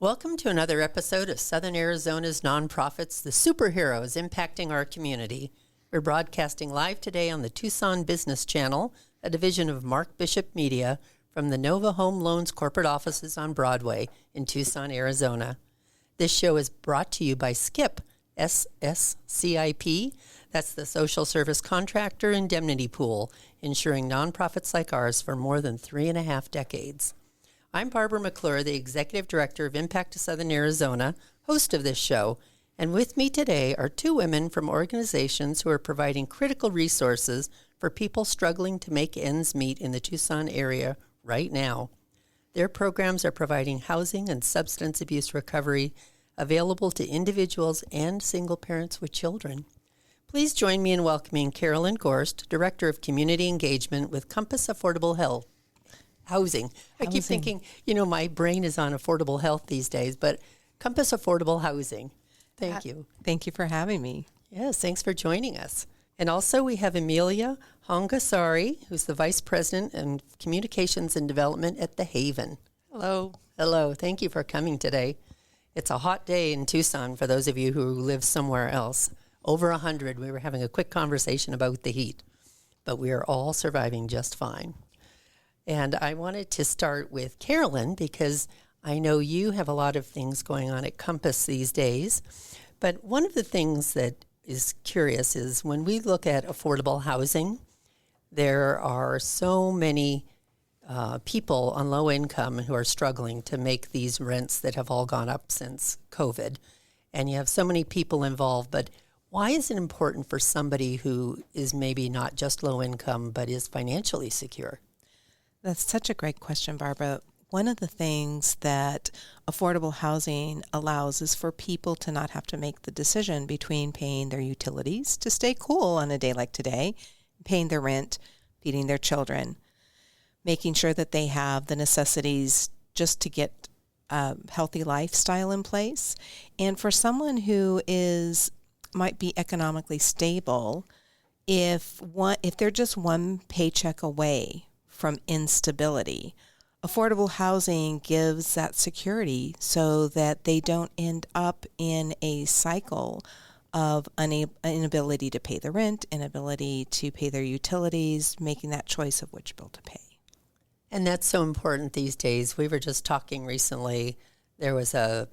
Welcome to another episode of Southern Arizona's Nonprofits, the Superheroes Impacting Our Community. We're broadcasting live today on the Tucson Business Channel, a division of Mark Bishop Media, from the Nova Home Loans corporate offices on Broadway in Tucson, Arizona. This show is brought to you by SCIP, SSCIP. That's the Social Service Contractor Indemnity Pool, insuring nonprofits like ours for more than 3.5 decades. I'm Barbara McClure, the Executive Director of Impact to Southern Arizona, host of this show, and with me today are two women from organizations who are providing critical resources for people struggling to make ends meet in the Tucson area right now. Their programs are providing housing and substance abuse recovery available to individuals and single parents with children. Please join me in welcoming Carolyn Gorst, Director of Community Engagement with Compass Affordable Housing. I keep thinking, my brain is on affordable health these days, but Compass Affordable Housing. Thank you. Thank you for having me. Yes, thanks for joining us. And also we have Emilia Honkasaari, who's the Vice President of Communications and Development at The Haven. Hello. Hello. Thank you for coming today. It's a hot day in Tucson for those of you who live somewhere else. Over 100. We were having a quick conversation about the heat, but we are all surviving just fine. And I wanted to start with Carolyn because I know you have a lot of things going on at Compass these days. But one of the things that is curious is when we look at affordable housing, there are so many people on low income who are struggling to make these rents that have all gone up since COVID. And you have so many people involved. But why is it important for somebody who is maybe not just low income but is financially secure? That's such a great question, Barbara. One of the things that affordable housing allows is for people to not have to make the decision between paying their utilities to stay cool on a day like today, paying their rent, feeding their children, making sure that they have the necessities just to get a healthy lifestyle in place. And for someone who might be economically stable, if they're just one paycheck away from instability, affordable housing gives that security so that they don't end up in a cycle of inability to pay the rent, inability to pay their utilities, making that choice of which bill to pay. And that's so important these days. We were just talking recently, there was a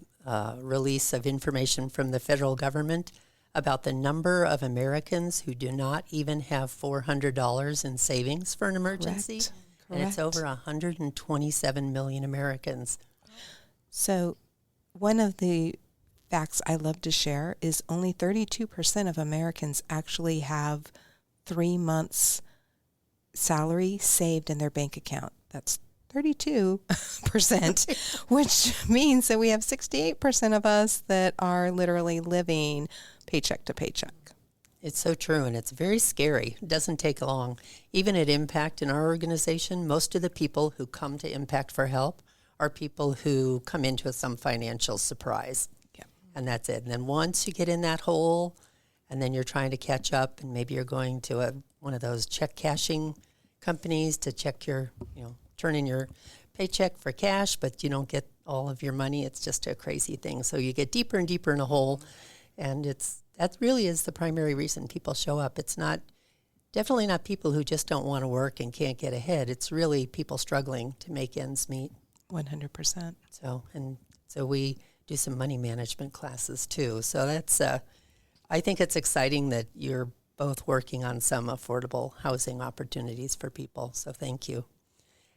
release of information from the federal government about the number of Americans who do not even have $400 in savings for an emergency. Correct. And it's over 127 million Americans. So one of the facts I love to share is only 32% of Americans actually have 3 months' salary saved in their bank account. That's 32%, which means that we have 68% of us that are literally living paycheck to paycheck. It's so true, and it's very scary. It doesn't take long. Even at Impact in our organization, most of the people who come to Impact for help are people who come into some financial surprise. Yep. And that's it. And then once you get in that hole, and then you're trying to catch up, and maybe you're going to one of those check cashing companies to check your, turn in your paycheck for cash, but you don't get all of your money. It's just a crazy thing. So you get deeper and deeper in a hole, and that really is the primary reason people show up. It's definitely not people who just don't want to work and can't get ahead. It's really people struggling to make ends meet. 100%. So we do some money management classes too. So that's, I think it's exciting that you're both working on some affordable housing opportunities for people. So thank you.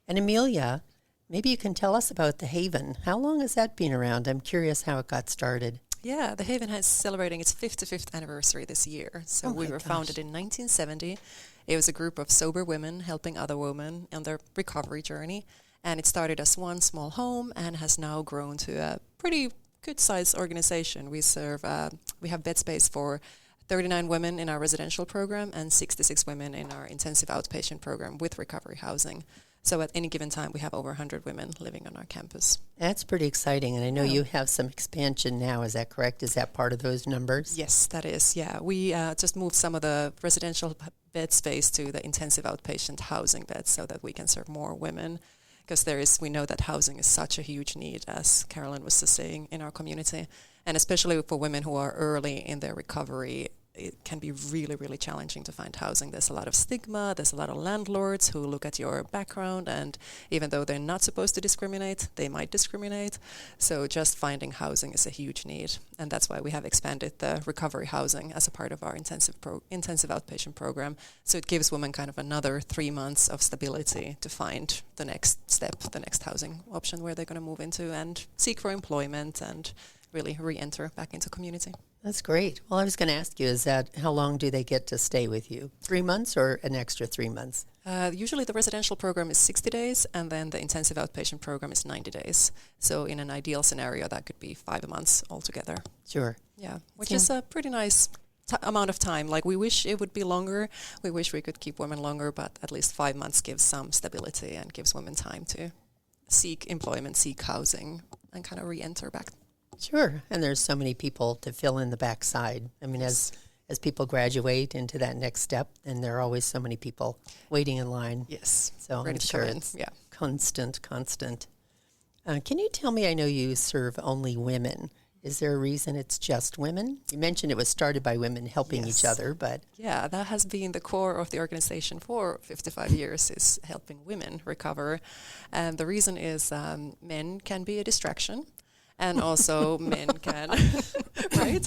And Emilia, maybe you can tell us about The Haven. How long has that been around? I'm curious how it got started. Yeah, The Haven is celebrating its 55th anniversary this year. So we were founded in 1970. It was a group of sober women helping other women on their recovery journey. And it started as one small home and has now grown to a pretty good-sized organization. We have bed space for 39 women in our residential program and 66 women in our intensive outpatient program with recovery housing. So at any given time, we have over 100 women living on our campus. That's pretty exciting. And I know you have some expansion now. Is that correct? Is that part of those numbers? Yes, that is. Yeah, we just moved some of the residential bed space to the intensive outpatient housing beds so that we can serve more women. because we know that housing is such a huge need, as Carolyn was just saying, in our community. And especially for women who are early in their recovery, it can be really, really challenging to find housing. There's a lot of stigma. There's a lot of landlords who look at your background, and even though they're not supposed to discriminate, they might discriminate. So just finding housing is a huge need. And that's why we have expanded the recovery housing as a part of our intensive outpatient program. So it gives women kind of another 3 months of stability to find the next step, the next housing option where they're going to move into and seek for employment and really re-enter back into community. That's great. Well, I was going to ask you, is that how long do they get to stay with you? 3 months or an extra 3 months? Usually the residential program is 60 days, and then the intensive outpatient program is 90 days. So in an ideal scenario, that could be 5 months altogether. Sure. Yeah, which is a pretty nice amount of time. Like, we wish it would be longer. We wish we could keep women longer, but at least 5 months gives some stability and gives women time to seek employment, seek housing, and kind of re-enter back. Sure, and there's so many people to fill in the backside. I mean, as people graduate into that next step, and there are always so many people waiting in line. Yes, so ready I'm to sure come in. it's Yeah. constant. Can you tell me, I know you serve only women. Is there a reason it's just women? You mentioned it was started by women helping each other, but... Yeah, that has been the core of the organization for 55 years, is helping women recover. And the reason is men can be a distraction. And also men can, right?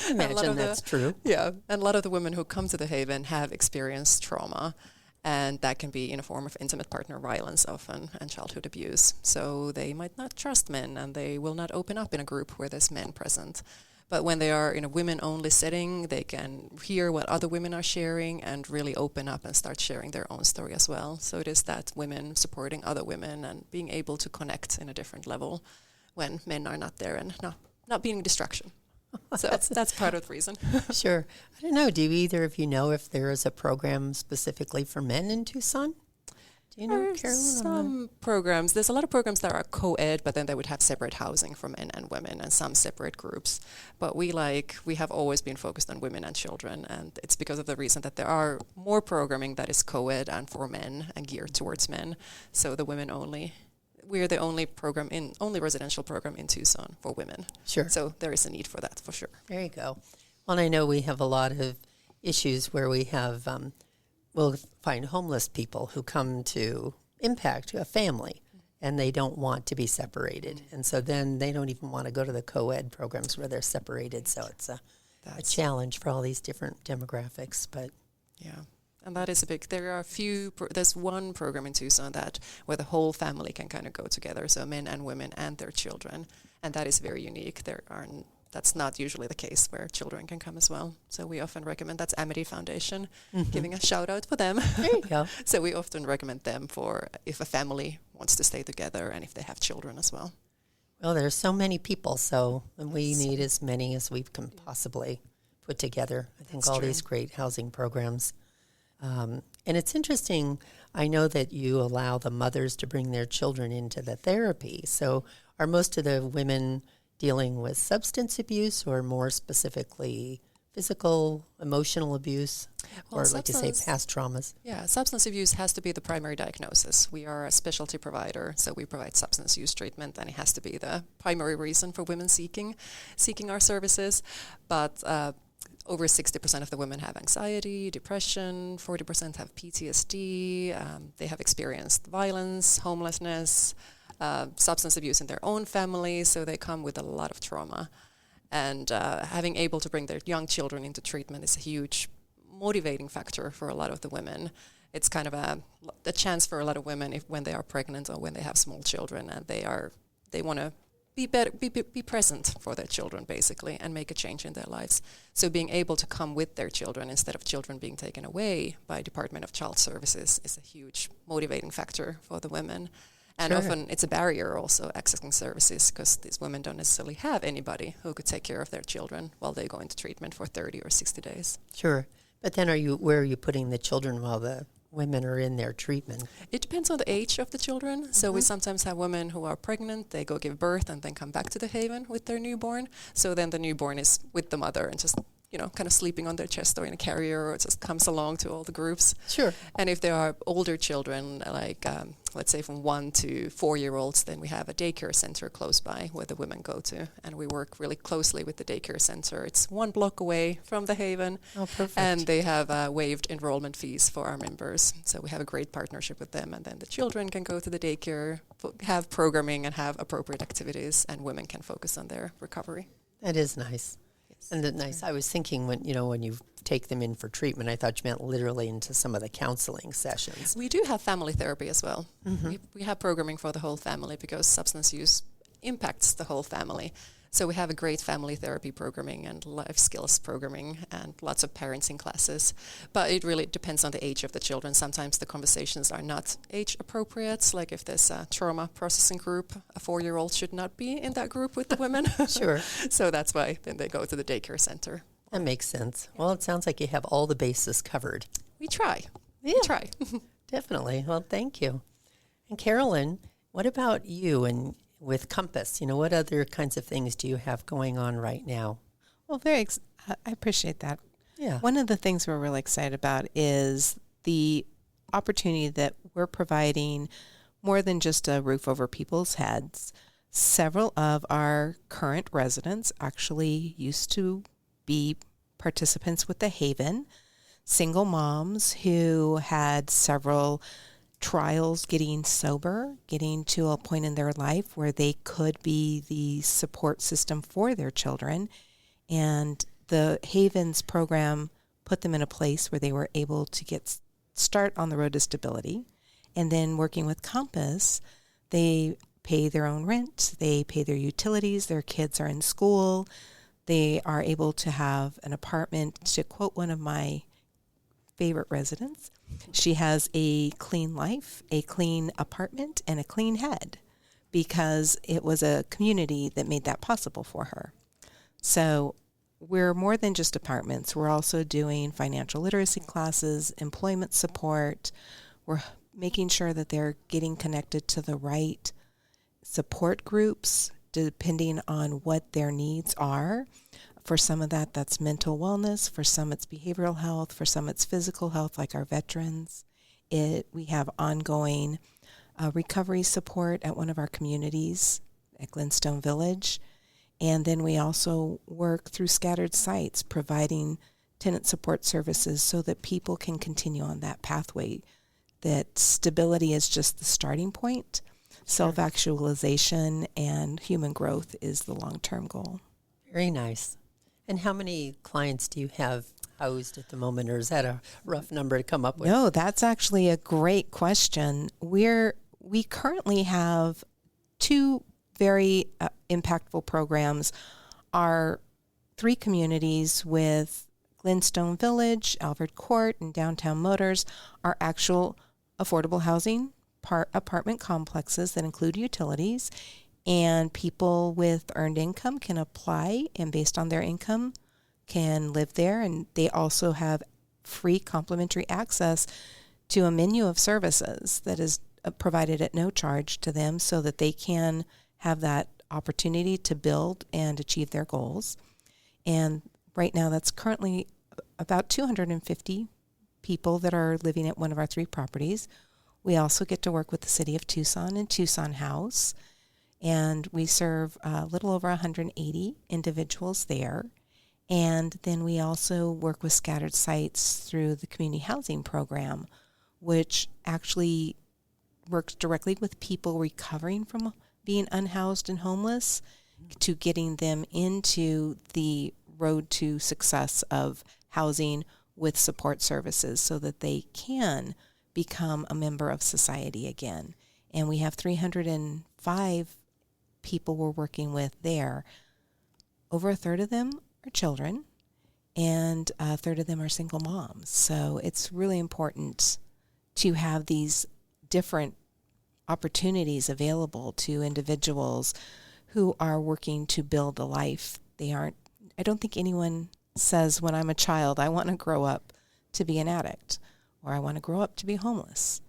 Imagine that's true. Yeah, and a lot of the women who come to the Haven have experienced trauma, and that can be in a form of intimate partner violence often and childhood abuse. So they might not trust men, and they will not open up in a group where there's men present. But when they are in a women-only setting, they can hear what other women are sharing and really open up and start sharing their own story as well. So it is that women supporting other women and being able to connect in a different level when men are not there and not being a distraction. So that's part of the reason. Sure. I don't know. Do either of you know if there is a program specifically for men in Tucson? Do you know, There's Carolyn? some programs. There's a lot of programs that are co-ed, but then they would have separate housing for men and women and some separate groups. But we have always been focused on women and children, and it's because of the reason that there are more programming that is co-ed and for men and geared towards men. So the women only. We're the only residential program in Tucson for women. Sure. So there is a need for that, for sure. There you go. Well, I know we have a lot of issues where we have, we'll find homeless people who come to impact a family, and they don't want to be separated. And so then they don't even want to go to the co-ed programs where they're separated. So it's a challenge for all these different demographics. But yeah. And that is there are there's one program in Tucson where the whole family can kind of go together, so men and women and their children, and that is very unique. That's not usually the case where children can come as well. So we often recommend, that's Amity Foundation, giving a shout out for them. There you go. So we often recommend them for if a family wants to stay together and if they have children as well. Well, there's so many people, and we need as many as we can possibly put together. I think all these great housing programs. And it's interesting, I know that you allow the mothers to bring their children into the therapy. So are most of the women dealing with substance abuse or more specifically physical, emotional abuse, or like you say, past traumas? Yeah, substance abuse has to be the primary diagnosis. We are a specialty provider, so we provide substance use treatment, and it has to be the primary reason for women seeking our services. But over 60% of the women have anxiety, depression, 40% have PTSD, they have experienced violence, homelessness, substance abuse in their own family, so they come with a lot of trauma. And having able to bring their young children into treatment is a huge motivating factor for a lot of the women. It's kind of a chance for a lot of women when they are pregnant or when they have small children, and they want to be present for their children, basically, and make a change in their lives. So being able to come with their children instead of children being taken away by Department of Child Services is a huge motivating factor for the women. And often it's a barrier also accessing services, because these women don't necessarily have anybody who could take care of their children while they go into treatment for 30 or 60 days. Sure. But then where are you putting the children while the women are in their treatment? It depends on the age of the children. So we sometimes have women who are pregnant, they go give birth and then come back to the Haven with their newborn. So then the newborn is with the mother and just kind of sleeping on their chest or in a carrier, or just comes along to all the groups. Sure. And if there are older children, like let's say from 1 to 4-year-olds, then we have a daycare center close by where the women go to, and we work really closely with the daycare center. It's 1 block away from the Haven. Oh, perfect. And they have waived enrollment fees for our members. So we have a great partnership with them, and then the children can go to the daycare, have programming and have appropriate activities, and women can focus on their recovery. That is nice. And nice. I was thinking when you take them in for treatment, I thought you meant literally into some of the counseling sessions. We do have family therapy as well. Mm-hmm. We have programming for the whole family because substance use impacts the whole family. So we have a great family therapy programming and life skills programming and lots of parenting classes. But it really depends on the age of the children. Sometimes the conversations are not age appropriate. Like if there's a trauma processing group, a 4-year-old should not be in that group with the women. Sure. So that's why then they go to the daycare center. That makes sense. Well, it sounds like you have all the bases covered. We try. Yeah. We try. Definitely. Well, thank you. And Carolyn, what about you and with Compass? What other kinds of things do you have going on right now? Well, I appreciate that. Yeah. One of the things we're really excited about is the opportunity that we're providing more than just a roof over people's heads. Several of our current residents actually used to be participants with the Haven, single moms who had several trials getting sober, getting to a point in their life where they could be the support system for their children. And the Havens program put them in a place where they were able to start on the road to stability. And then working with Compass, they pay their own rent, they pay their utilities, their kids are in school, they are able to have an apartment. To quote one of my favorite residents, she has a clean life, a clean apartment, and a clean head because it was a community that made that possible for her. So we're more than just apartments. We're also doing financial literacy classes, employment support. We're making sure that they're getting connected to the right support groups depending on what their needs are. For some of that's mental wellness. For some, it's behavioral health. For some, it's physical health, like our veterans. We have ongoing recovery support at one of our communities at Glenstone Village. And then we also work through scattered sites, providing tenant support services so that people can continue on that pathway, that stability is just the starting point. Self-actualization and human growth is the long-term goal. Very nice. And how many clients do you have housed at the moment, or is that a rough number to come up with? No, that's actually a great question. We currently have 2 very impactful programs. Our 3 communities with Glenstone Village, Alvord Court, and Downtown Motors are actual affordable housing apartment complexes that include utilities, and people with earned income can apply and based on their income can live there. And they also have free complimentary access to a menu of services that is provided at no charge to them so that they can have that opportunity to build and achieve their goals. And right now that's currently about 250 people that are living at one of our 3 properties. We also get to work with the city of Tucson and Tucson House, and we serve a little over 180 individuals there. And then we also work with scattered sites through the community housing program, which actually works directly with people recovering from being unhoused and homeless to getting them into the road to success of housing with support services so that they can become a member of society again. And we have 305 people we're working with there. Over a third of them are children, and a third of them are single moms. So it's really important to have these different opportunities available to individuals who are working to build a life. I don't think anyone says when I'm a child, I want to grow up to be an addict, or I want to grow up to be homeless.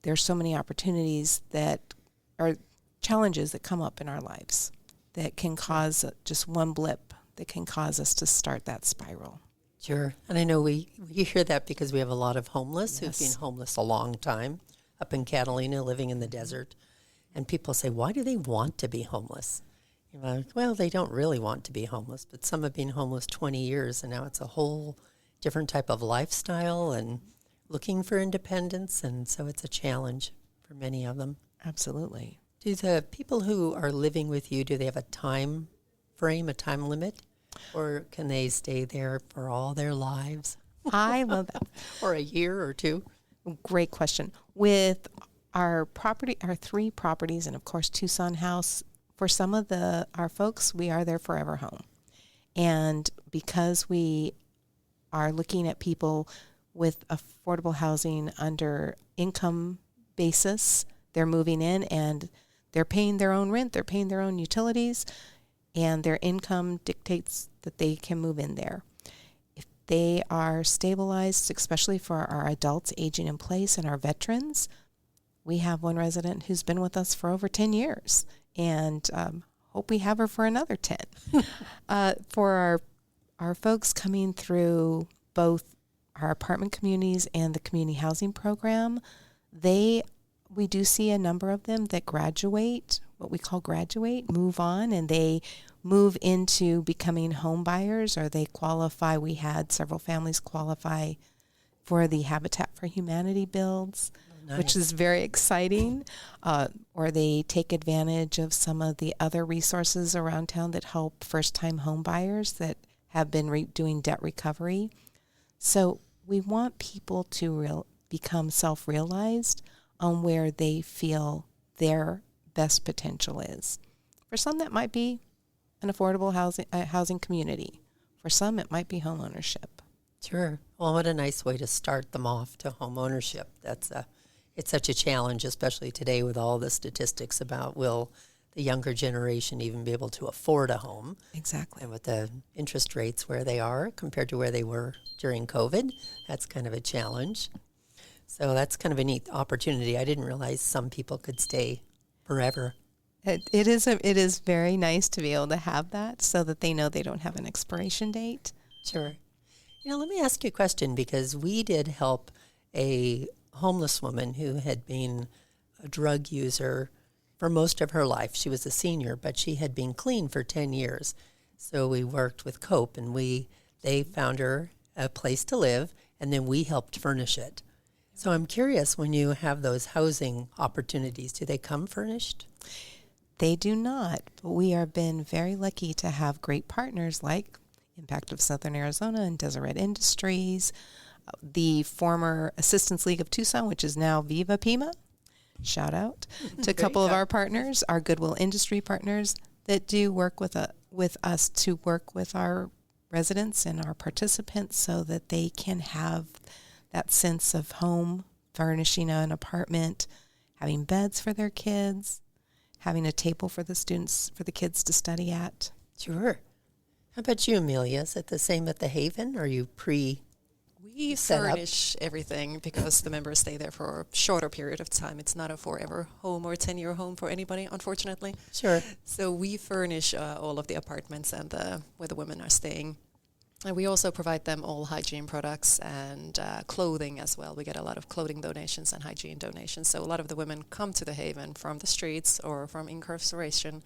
There's so many opportunities that are challenges that come up in our lives that can cause just one blip that can cause us to start that spiral. Sure. And I know we hear that because we have a lot of homeless Yes. who've been homeless a long time up in Catalina, living in the desert. And people say, why do they want to be homeless? You know, well, they don't really want to be homeless, but some have been homeless 20 years, and now it's a whole different type of lifestyle and looking for independence, and so it's a challenge for many of them. Absolutely. Do the people who are living with you, do they have a time frame, a time limit, or can they stay there for all their lives? I love that. Or a year or two? Great question. With our 3 properties, and of course Tucson House, for some of our folks, we are their forever home. And because we are looking at people with affordable housing under income basis, they're moving in and they're paying their own rent, they're paying their own utilities, and their income dictates that they can move in there. If they are stabilized, especially for our adults aging in place and our veterans, we have one resident who's been with us for over 10 years, and hope we have her for another 10. For our folks coming through both our apartment communities and the community housing program, we do see a number of them that graduate, what we call graduate, move on, and they move into becoming home buyers, or they qualify. We had several families qualify for the Habitat for Humanity builds, Nice. which is very exciting, or they take advantage of some of the other resources around town that help first-time home buyers that have been doing debt recovery. So we want people to become self-realized on where they feel their best potential is. For some, that might be an affordable housing community. For some, it might be home ownership. Sure. Well, what a nice way to start them off to home ownership. It's such a challenge, especially today with all the statistics about will the younger generation even be able to afford a home. Exactly. And with the interest rates where they are compared to where they were during COVID, that's kind of a challenge. So that's kind of a neat opportunity. I didn't realize some people could stay forever. It is very nice to be able to have that so that they know they don't have an expiration date. Sure. Let me ask you a question, because we did help a homeless woman who had been a drug user for most of her life. She was a senior, but she had been clean for 10 years. So we worked with COPE, and they found her a place to live, and then we helped furnish it. So I'm curious, when you have those housing opportunities, do they come furnished? They do not, but we have been very lucky to have great partners like Impact of Southern Arizona and Deseret Industries, the former Assistance League of Tucson, which is now Viva Pima. Shout out to a couple of our partners, our Goodwill Industry partners that do work with us to work with our residents and our participants so that they can have that sense of home, furnishing an apartment, having beds for their kids, having a table for the kids to study at. Sure. How about you, Emilia? Is it the same at the Haven? Or are you We set up? furnish everything because the members stay there for a shorter period of time. It's not a forever home or 10-year home for anybody, unfortunately. Sure. So we furnish all of the apartments and where the women are staying. And we also provide them all hygiene products and clothing as well. We get a lot of clothing donations and hygiene donations. So a lot of the women come to the Haven from the streets or from incarceration,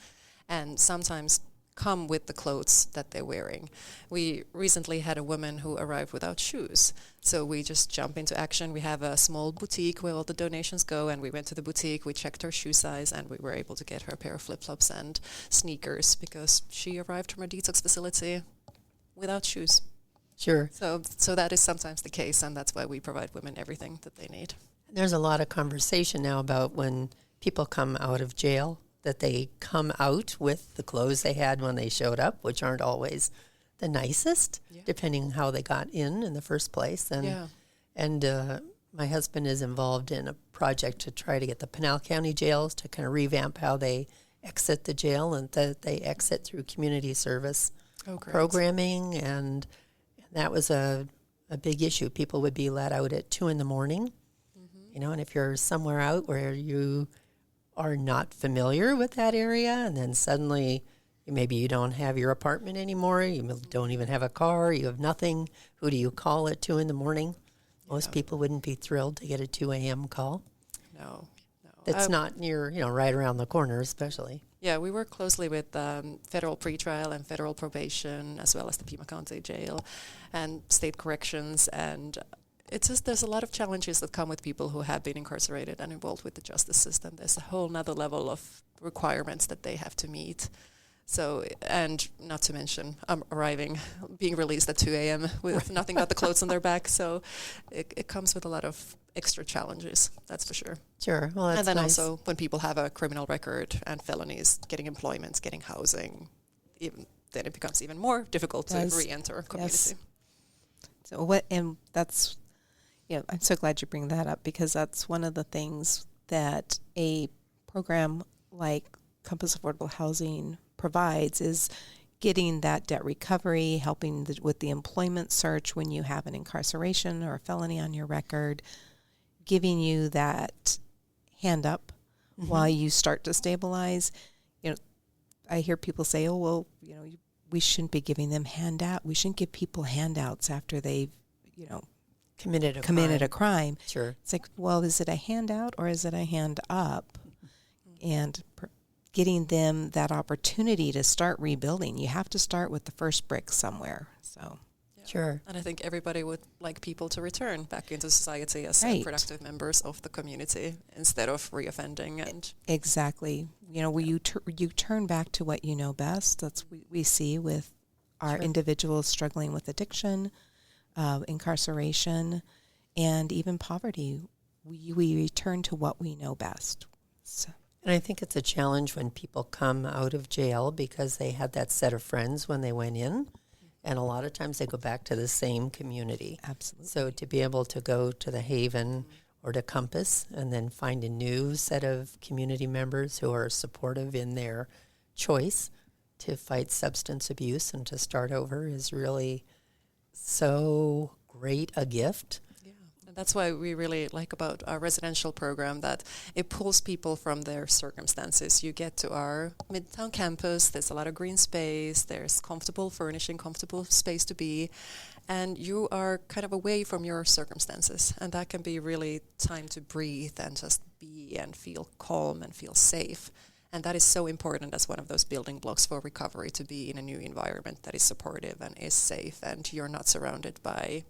and sometimes come with the clothes that they're wearing. We recently had a woman who arrived without shoes. So we just jump into action. We have a small boutique where all the donations go, and we went to the boutique, we checked her shoe size, and we were able to get her a pair of flip-flops and sneakers because she arrived from a detox facility without shoes. Sure. So that is sometimes the case, and that's why we provide women everything that they need. There's a lot of conversation now about when people come out of jail, that they come out with the clothes they had when they showed up, which aren't always the nicest, depending on how they got in the first place. And my husband is involved in a project to try to get the Pinal County jails to kind of revamp how they exit the jail, and that they exit through community service programming, and that was a big issue. People would be let out at 2 a.m, and if you're somewhere out where you are not familiar with that area, and then suddenly Maybe you don't have your apartment anymore. You don't even have a car. You have nothing. Who do you call at 2 in the morning? Most people wouldn't be thrilled to get a 2 a.m. call. No. That's not near, right around the corner, especially. Yeah, we work closely with federal pretrial and federal probation, as well as the Pima County Jail and state corrections. And it's just, there's a lot of challenges that come with people who have been incarcerated and involved with the justice system. There's a whole nother level of requirements that they have to meet. So, and not to mention being released at 2 a.m. with nothing but the clothes on their back. So it comes with a lot of extra challenges, that's for sure. Sure. Well, that's and then nice. also when people have a criminal record and felonies, getting employment, getting housing, then it becomes even more difficult to re-enter a community. Yes. So I'm so glad you bring that up, because that's one of the things that a program like Compass Affordable Housing provides, is getting that debt recovery, helping with the employment search when you have an incarceration or a felony on your record, giving you that hand up while you start to stabilize. I hear people say, oh, well, we shouldn't be giving them we shouldn't give people handouts after they've, committed a crime. Sure. It's like, well, is it a handout or is it a hand up? And getting them that opportunity to start rebuilding. You have to start with the first brick somewhere. So, sure. And I think everybody would like people to return back into society as productive members of the community instead of reoffending. And exactly, you turn back to what you know best. That's what we see with our individuals struggling with addiction, incarceration, and even poverty. We return to what we know best. So. And I think it's a challenge when people come out of jail because they had that set of friends when they went in. And a lot of times they go back to the same community. Absolutely. So to be able to go to the Haven or to Compass and then find a new set of community members who are supportive in their choice to fight substance abuse and to start over is really so great a gift. That's why we really like about our residential program that it pulls people from their circumstances. You get to our Midtown campus, there's a lot of green space, there's comfortable furnishing, comfortable space to be, and you are kind of away from your circumstances. And that can be really time to breathe and just be and feel calm and feel safe. And that is so important as one of those building blocks for recovery, to be in a new environment that is supportive and is safe, and you're not surrounded by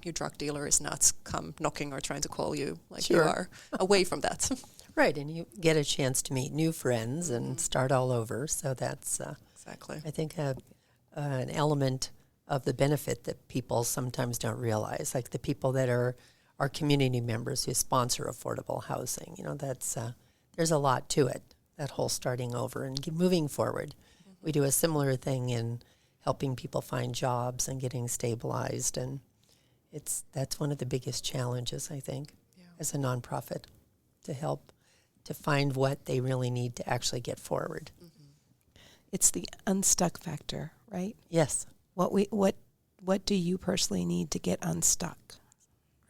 your drug dealer is not come knocking or trying to call you. You are away from that. Right, and you get a chance to meet new friends and start all over. So that's, exactly, I think, an element of the benefit that people sometimes don't realize. Like the people that are community members who sponsor affordable housing. That's there's a lot to it, that whole starting over and moving forward. Mm-hmm. We do a similar thing in helping people find jobs and getting stabilized, and that's one of the biggest challenges, I think, as a nonprofit, to help to find what they really need to actually get forward. Mm-hmm. It's the unstuck factor, right? Yes. What do you personally need to get unstuck?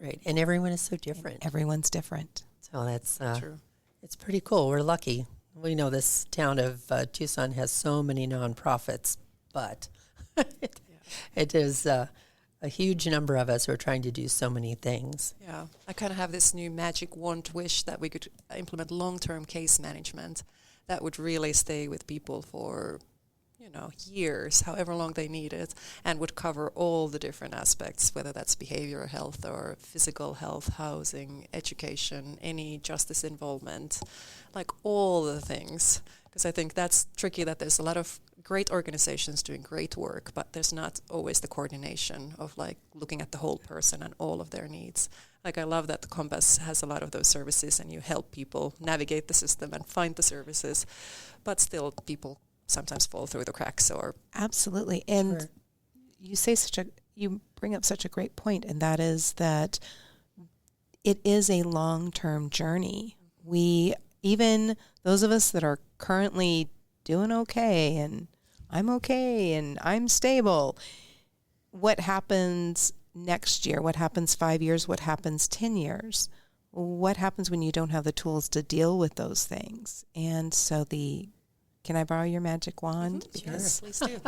Right, and everyone is so different. And everyone's different. So that's true. It's pretty cool. We're lucky. We know this town of Tucson has so many nonprofits, but it is a huge number of us who are trying to do so many things. Yeah, I kind of have this new magic wand wish that we could implement long-term case management that would really stay with people for, years, however long they need it, and would cover all the different aspects, whether that's behavioral health or physical health, housing, education, any justice involvement, like all the things. Because I think that's tricky, that there's a lot of great organizations doing great work, but there's not always the coordination of looking at the whole person and all of their needs. I love that the Compass has a lot of those services, and you help people navigate the system and find the services, but still people sometimes fall through the cracks. Or absolutely. And you bring up such a great point, and that is that it is a long-term journey. Even those of us that are currently doing okay, and I'm okay, and I'm stable, what happens next year? What happens 5 years? What happens 10 years? What happens when you don't have the tools to deal with those things? And so the can I borrow your magic wand? Mm-hmm. Yes, please do.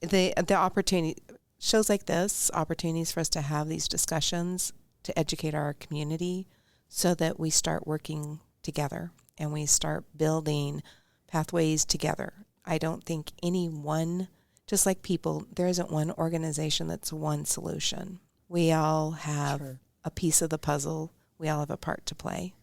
The opportunity, shows like this, opportunities for us to have these discussions, to educate our community so that we start working together and we start building pathways together. I don't think any one, just like people, there isn't one organization that's one solution. We all have a piece of the puzzle. We all have a part to play.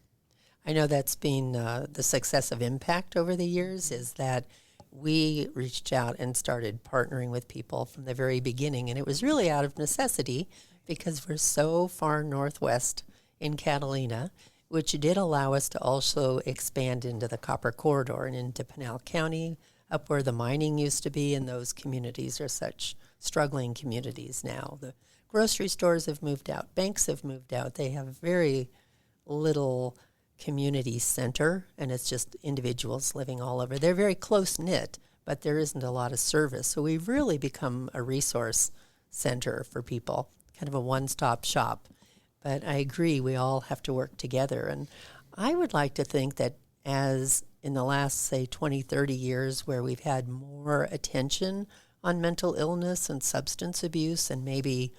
I know that's been the success of Impact over the years, is that we reached out and started partnering with people from the very beginning. And it was really out of necessity because we're so far northwest in Catalina, which did allow us to also expand into the Copper Corridor and into Pinal County, up where the mining used to be, and those communities are such struggling communities now. The grocery stores have moved out. Banks have moved out. They have very little community center, and it's just individuals living all over. They're very close-knit, but there isn't a lot of service. So we've really become a resource center for people, kind of a one-stop shop. But I agree, we all have to work together. And I would like to think that as in the last, say, 20, 30 years, where we've had more attention on mental illness and substance abuse, and maybe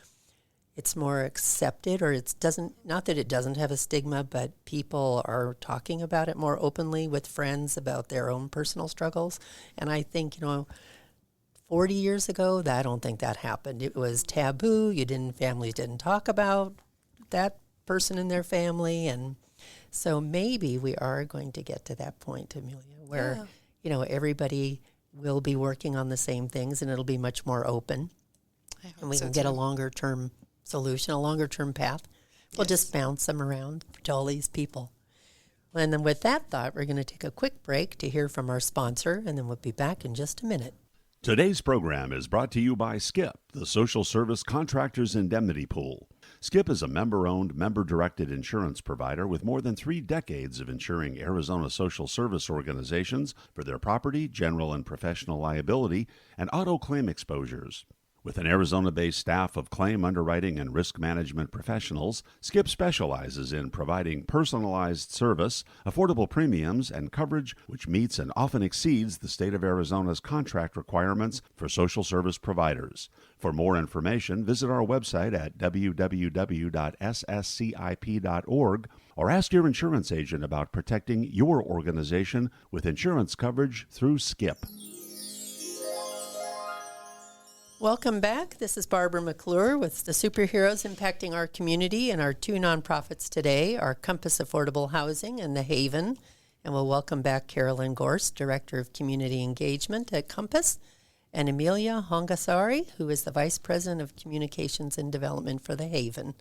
it's more accepted, or it doesn't, not that it doesn't have a stigma, but people are talking about it more openly with friends about their own personal struggles. And I think, 40 years ago, I don't think that happened. It was taboo. Families didn't talk about that person in their family. And so maybe we are going to get to that point, Emilia, where, everybody will be working on the same things, and it'll be much more open. And we can get a longer-term solution, a longer-term path. We'll just bounce them around to all these people. And then with that thought, we're going to take a quick break to hear from our sponsor, and then we'll be back in just a minute. Today's program is brought to you by SKIP, the Social Service Contractors Indemnity Pool. SKIP is a member-owned, member-directed insurance provider with more than 3 decades of insuring Arizona social service organizations for their property, general and professional liability, and auto claim exposures. With an Arizona-based staff of claim underwriting and risk management professionals, SKIP specializes in providing personalized service, affordable premiums, and coverage which meets and often exceeds the state of Arizona's contract requirements for social service providers. For more information, visit our website at www.sscip.org or ask your insurance agent about protecting your organization with insurance coverage through SKIP. Welcome back. This is Barbara McClure with the superheroes impacting our community, and our 2 nonprofits today are Compass Affordable Housing and The Haven. And we'll welcome back Carolyn Gorst, Director of Community Engagement at Compass, and Emilia Honkasaari, who is the Vice President of Communications and Development for The Haven.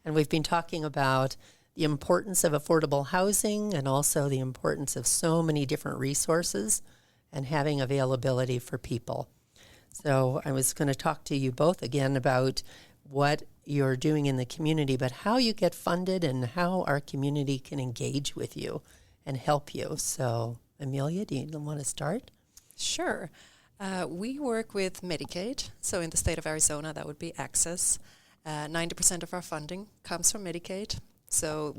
And we've been talking about the importance of affordable housing and also the importance of so many different resources and having availability for people. So I was going to talk to you both again about what you're doing in the community, but how you get funded and how our community can engage with you and help you. So, Emilia, do you want to start? Sure. We work with Medicaid. So in the state of Arizona, that would be access. 90% of our funding comes from Medicaid. So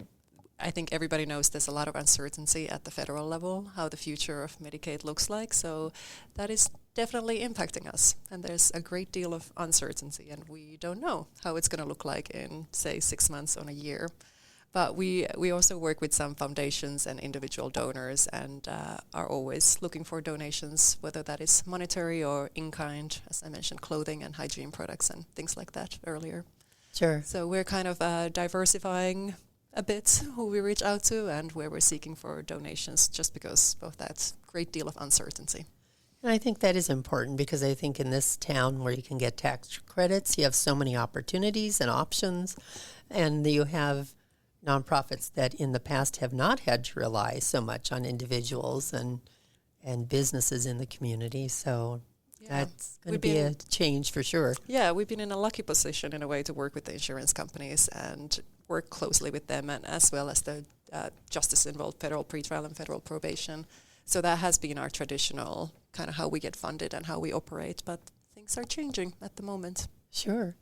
I think everybody knows there's a lot of uncertainty at the federal level, how the future of Medicaid looks like. So that is definitely impacting us. And there's a great deal of uncertainty, and we don't know how it's going to look like in, say, 6 months or a year. But we also work with some foundations and individual donors, and are always looking for donations, whether that is monetary or in-kind, as I mentioned, clothing and hygiene products and things like that earlier. Sure. So we're kind of diversifying a bit who we reach out to and where we're seeking for donations, just because of that great deal of uncertainty. And I think that is important, because I think in this town where you can get tax credits, you have so many opportunities and options, and you have nonprofits that in the past have not had to rely so much on individuals and businesses in the community. So that's going to be a change for sure. Yeah, we've been in a lucky position in a way to work with the insurance companies and work closely with them, and as well as the justice-involved federal pretrial and federal probation. So that has been our traditional kind of how we get funded and how we operate, but things are changing at the moment. Sure.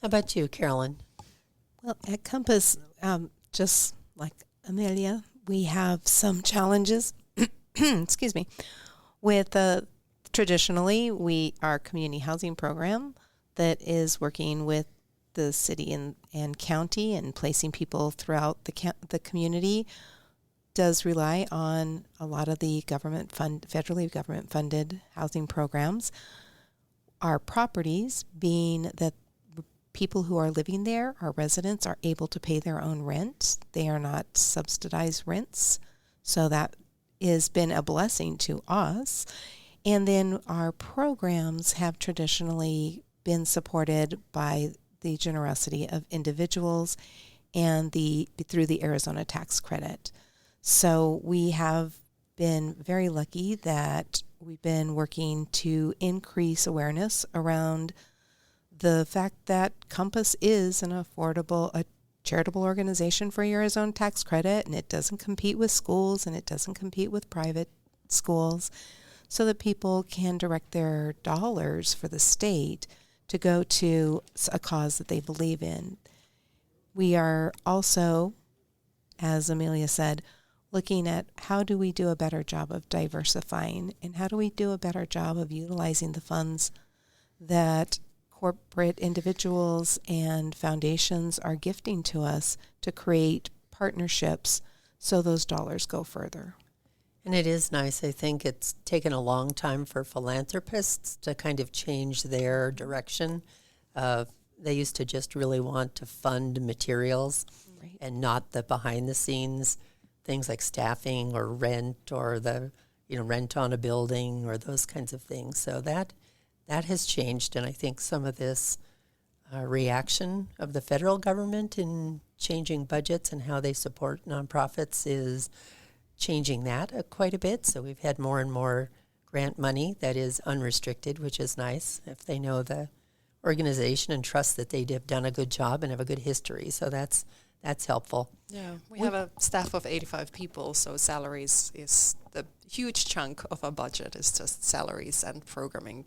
How about you, Carolyn? Well, at Compass, just like Emilia, we have some challenges. Excuse me. With traditionally, our community housing program that is working with the city and county and placing people throughout the community does rely on a lot of the federally government funded housing programs. Our properties, being that people who are living there, our residents, are able to pay their own rent. They are not subsidized rents. So that has been a blessing to us. And then our programs have traditionally been supported by the generosity of individuals and through the Arizona tax credit. So we have been very lucky that we've been working to increase awareness around the fact that Compass is a charitable organization for Arizona tax credit, and it doesn't compete with schools and it doesn't compete with private schools, so that people can direct their dollars for the state to go to a cause that they believe in. We are also, as Emilia said, looking at how do we do a better job of diversifying, and how do we do a better job of utilizing the funds that corporate individuals and foundations are gifting to us to create partnerships so those dollars go further. And it is nice. I think it's taken a long time for philanthropists to kind of change their direction. They used to just really want to fund materials, right, and not the behind the scenes things like staffing or rent or the rent on a building or those kinds of things. So that has changed, and I think some of this reaction of the federal government in changing budgets and how they support nonprofits is changing that quite a bit. So we've had more and more grant money that is unrestricted, which is nice if they know the organization and trust that they have done a good job and have a good history. So that's helpful. Yeah, we have a staff of 85 people, so salaries is the huge chunk of our budget is just salaries and programming,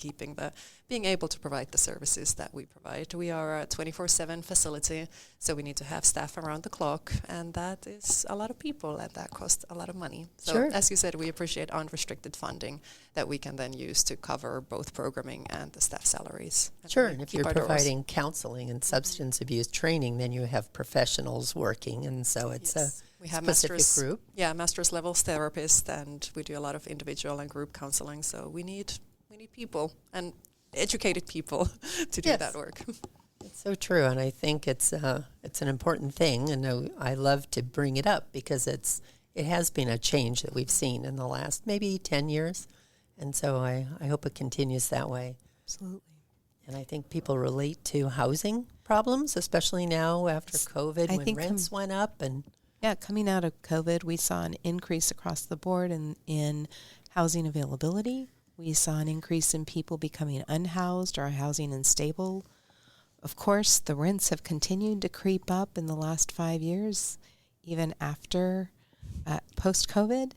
being able to provide the services that we provide. We are a 24/7 facility, so we need to have staff around the clock, and that is a lot of people, and that costs a lot of money. So sure, as you said, we appreciate unrestricted funding that we can then use to cover both programming and the staff salaries. Sure, and if you're providing counseling and substance abuse training, then you have professionals working, and so it's we have specific group. Yeah, master's level therapists, and we do a lot of individual and group counseling. So we need people and educated people to do that work. It's so true, and I think it's an important thing, and I love to bring it up because it has been a change that we've seen in the last maybe 10 years, and so I hope it continues that way. Absolutely. And I think people relate to housing problems, especially now after COVID, when rents went up. And yeah, coming out of COVID, we saw an increase across the board in housing availability. We saw an increase in people becoming unhoused or housing unstable. Of course, the rents have continued to creep up in the last 5 years, even after post-COVID.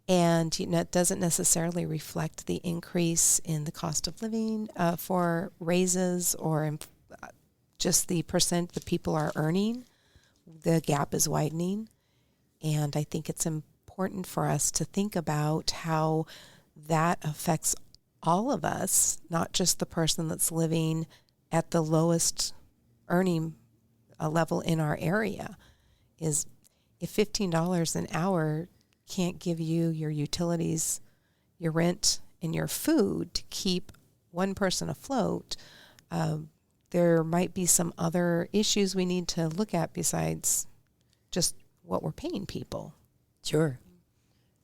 And it doesn't necessarily reflect the increase in the cost of living for raises or just the percent that people are earning. The gap is widening. And I think it's important for us to think about how that affects all of us, not just the person that's living at the lowest earning level in our area. Is if $15 an hour can't give you your utilities, your rent, and your food to keep one person afloat, there might be some other issues we need to look at besides just what we're paying people. Sure.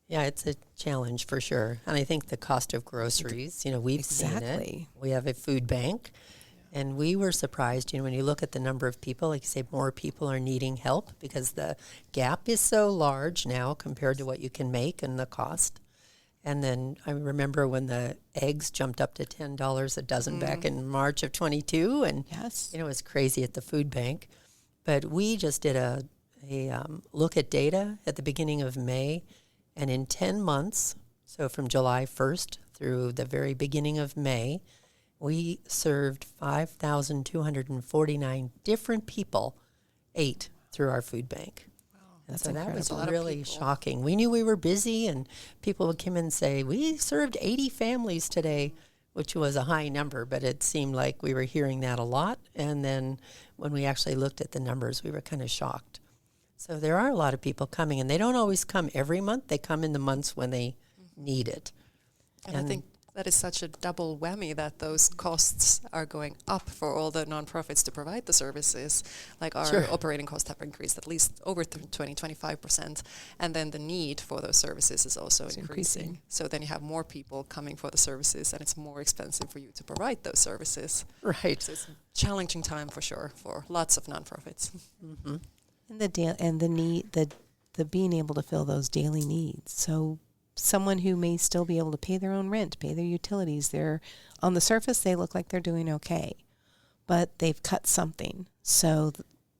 Yeah, it's a challenge for sure. And I think the cost of groceries, we've seen it. We have a food bank. And we were surprised, when you look at the number of people, like you say, more people are needing help because the gap is so large now compared to what you can make and the cost. And then I remember when the eggs jumped up to $10 a dozen back in March of 22, and it was crazy at the food bank. But we just did a look at data at the beginning of May, and in 10 months, so from July 1st through the very beginning of May, we served 5,249 different people, ate through our food bank. Wow. That's so that was incredible. really shocking. We knew we were busy, and people would come in and say, we served 80 families today, which was a high number, but it seemed like we were hearing that a lot. And then when we actually looked at the numbers, we were kind of shocked. So there are a lot of people coming, and they don't always come every month. They come in the months when they need it. And I think that is such a double whammy that those costs are going up for all the nonprofits to provide the services. Like our operating costs have increased at least over 25%. And then the need for those services is also increasing. So then you have more people coming for the services, and it's more expensive for you to provide those services. Right. So it's a challenging time for sure for lots of nonprofits. Mm-hmm. And the need, the being able to fill those daily needs. So someone who may still be able to pay their own rent, pay their utilities, they're on the surface they look like they're doing okay, but they've cut something. So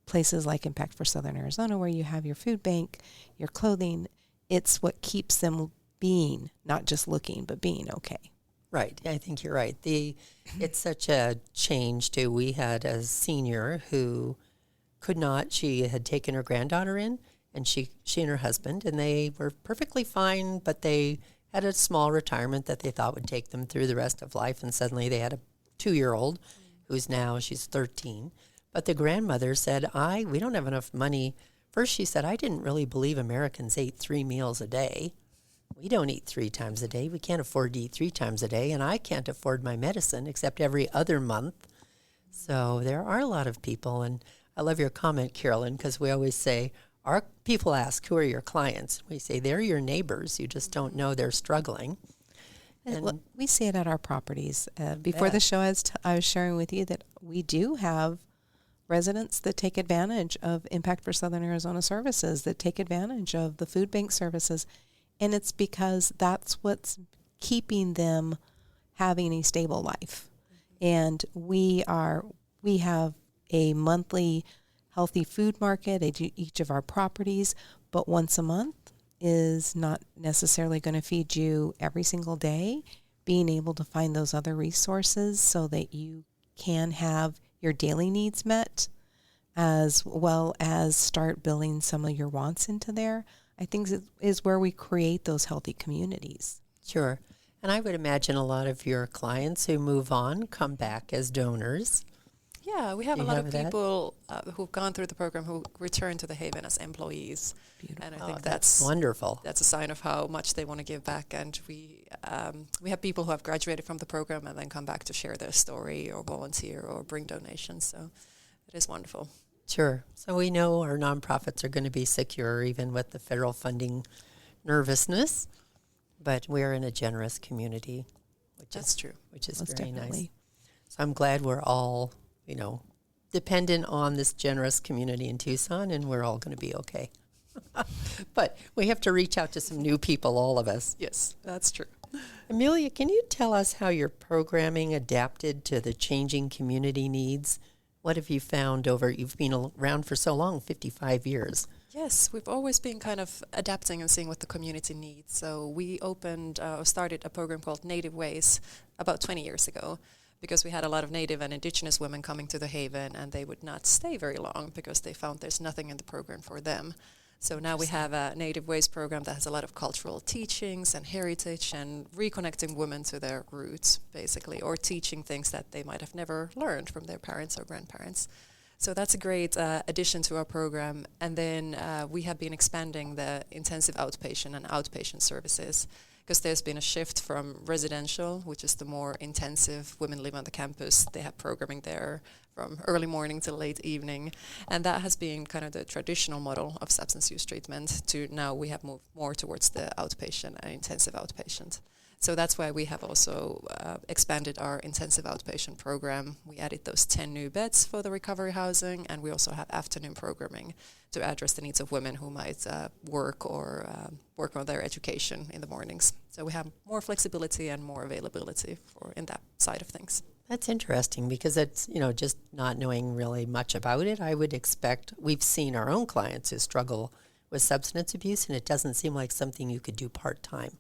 places like Impact for Southern Arizona, where you have your food bank, your clothing, it's what keeps them being, not just looking, but being okay. Right. I think you're right. It's such a change too. We had a senior who could not. She had taken her granddaughter in, and she and her husband, and they were perfectly fine, but they had a small retirement that they thought would take them through the rest of life, and suddenly they had a 2-year-old she's 13. But the grandmother said, we don't have enough money. First she said, I didn't really believe Americans ate 3 meals a day. We don't eat 3 times a day. We can't afford to eat 3 times a day, and I can't afford my medicine except every other month. So there are a lot of people, and I love your comment, Carolyn, because we always say, our people ask, who are your clients? We say, they're your neighbors. You just don't know they're struggling. And we see it at our properties. Before the show, I was sharing with you that we do have residents that take advantage of Impact for Southern Arizona services, that take advantage of the food bank services. And it's because that's what's keeping them having a stable life. And we have a monthly healthy food market at each of our properties, but once a month is not necessarily going to feed you every single day. Being able to find those other resources so that you can have your daily needs met, as well as start building some of your wants into there, I think is where we create those healthy communities. Sure. And I would imagine a lot of your clients who move on come back as donors. Yeah, we have a lot of people who've gone through the program who return to the Haven as employees. Beautiful. And I think that's wonderful. That's a sign of how much they want to give back. And we have people who have graduated from the program and then come back to share their story or volunteer or bring donations. So it is wonderful. Sure. So we know our nonprofits are going to be secure even with the federal funding nervousness, but we're in a generous community, That's true. Which is Most very definitely. nice. So I'm glad we're all, dependent on this generous community in Tucson, and we're all going to be okay. But we have to reach out to some new people, all of us. Yes, that's true. Emilia, can you tell us how your programming adapted to the changing community needs? What have you found you've been around for so long, 55 years? Yes, we've always been kind of adapting and seeing what the community needs. So we started a program called Native Ways about 20 years ago, because we had a lot of Native and Indigenous women coming to the Haven, and they would not stay very long because they found there's nothing in the program for them. So now we have a Native Ways program that has a lot of cultural teachings and heritage and reconnecting women to their roots, basically, or teaching things that they might have never learned from their parents or grandparents. So that's a great addition to our program. And then we have been expanding the intensive outpatient and outpatient services, because there's been a shift from residential, which is the more intensive, women live on the campus, they have programming there from early morning till late evening. And that has been kind of the traditional model of substance use treatment, to now we have moved more towards the outpatient and intensive outpatient. So that's why we have also expanded our intensive outpatient program. We added those 10 new beds for the recovery housing, and we also have afternoon programming to address the needs of women who might work on their education in the mornings. So we have more flexibility and more availability in that side of things. That's interesting, because it's, just not knowing really much about it. I would expect, we've seen our own clients who struggle with substance abuse, and it doesn't seem like something you could do part-time.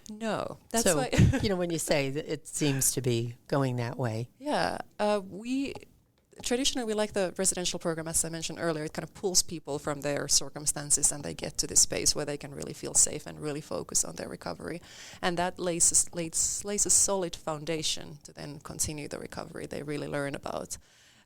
No, that's so, why. When you say that, it seems to be going that way. Yeah, traditionally we like the residential program, as I mentioned earlier. It kind of pulls people from their circumstances and they get to this space where they can really feel safe and really focus on their recovery. And that lays a solid foundation to then continue the recovery. They really learn about